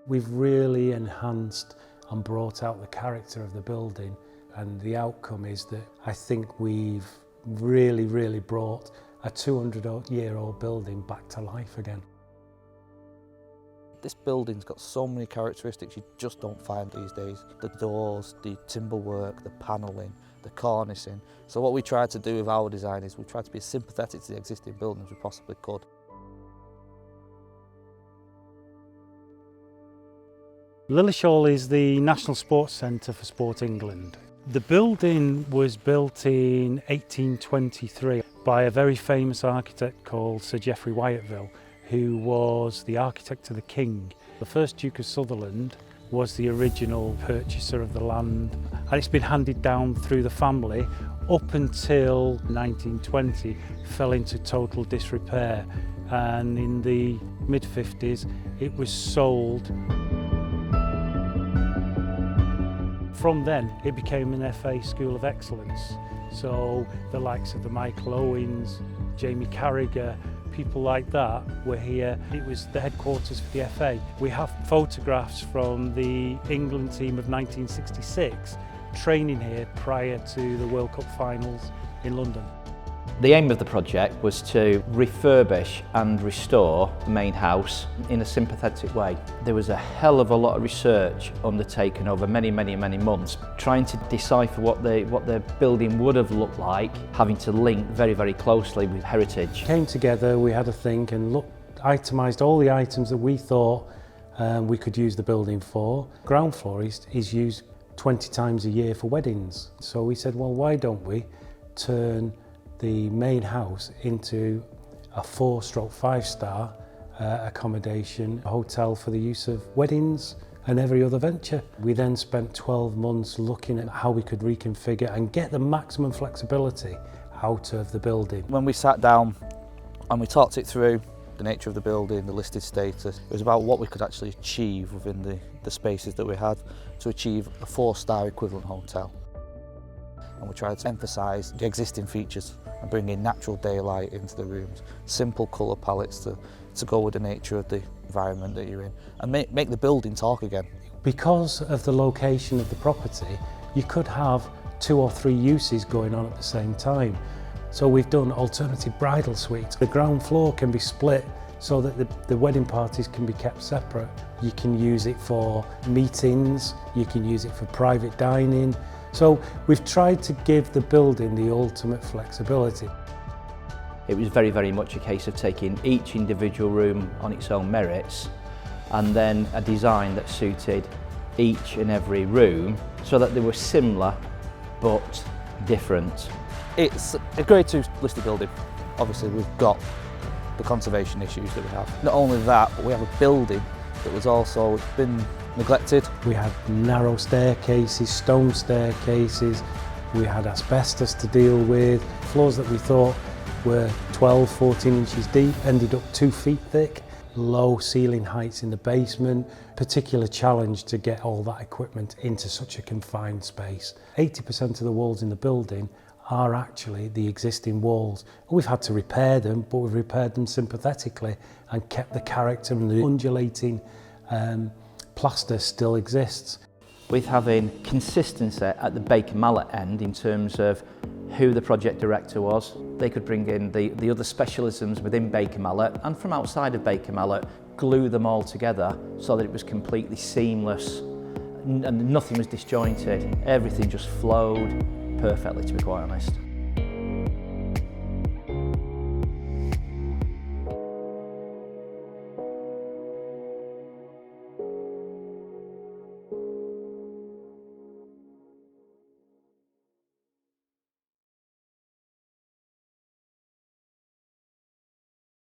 We've really enhanced and brought out the character of the building, and the outcome is that I think we've really brought a 200-year-old building back to life again. This building's got so many characteristics you just don't find these days. The doors, the timber work, the panelling, the cornicing. So what we tried to do with our design is we tried to be as sympathetic to the existing building as we possibly could. Lilleshall is the National Sports Centre for Sport England. The building was built in 1823 by a very famous architect called Sir Geoffrey Wyatville, who was the architect of the King. The first Duke of Sutherland was the original purchaser of the land, and it's been handed down through the family up until 1920, fell into total disrepair, and in the mid-50s it was sold. From then it became an FA School of Excellence, so the likes of the Michael Owens, Jamie Carragher, people like that were here. It was the headquarters for the FA. We have photographs from the England team of 1966 training here prior to the World Cup finals in London. The aim of the project was to refurbish and restore the main house in a sympathetic way. There was a hell of a lot of research undertaken over many months, trying to decipher what the building would have looked like, having to link very closely with heritage. Came together, we had a think and itemised all the items that we thought we could use the building for. Ground floor is used 20 times a year for weddings. So we said, well, why don't we turn the main house into a 4/5-star accommodation hotel for the use of weddings and every other venture. We then spent 12 months looking at how we could reconfigure and get the maximum flexibility out of the building. When we sat down and we talked it through, the nature of the building, the listed status, it was about what we could actually achieve within the spaces that we had to achieve a 4-star equivalent hotel. And we tried to emphasise the existing features and bring in natural daylight into the rooms, simple colour palettes to go with the nature of the environment that you're in, and make the building talk again. Because of the location of the property, you could have 2 or 3 uses going on at the same time. So we've done alternative bridal suites. The ground floor can be split so that the wedding parties can be kept separate. You can use it for meetings, you can use it for private dining. So we've tried to give the building the ultimate flexibility. It was very much a case of taking each individual room on its own merits and then a design that suited each and every room so that they were similar but different. It's a Grade 2 listed building. Obviously we've got the conservation issues that we have. Not only that, but we have a building that was also been neglected. We had narrow staircases, stone staircases, we had asbestos to deal with. Floors that we thought were 12, 14 inches deep ended up 2 feet thick. Low ceiling heights in the basement, particular challenge to get all that equipment into such a confined space. 80% of the walls in the building are actually the existing walls. We've had to repair them, but we've repaired them sympathetically and kept the character, and the undulating plaster still exists. With having consistency at the Baker Mallet end in terms of who the project director was, they could bring in the other specialisms within Baker Mallet and from outside of Baker Mallet, glue them all together so that it was completely seamless and nothing was disjointed. Everything just flowed perfectly, to be quite honest.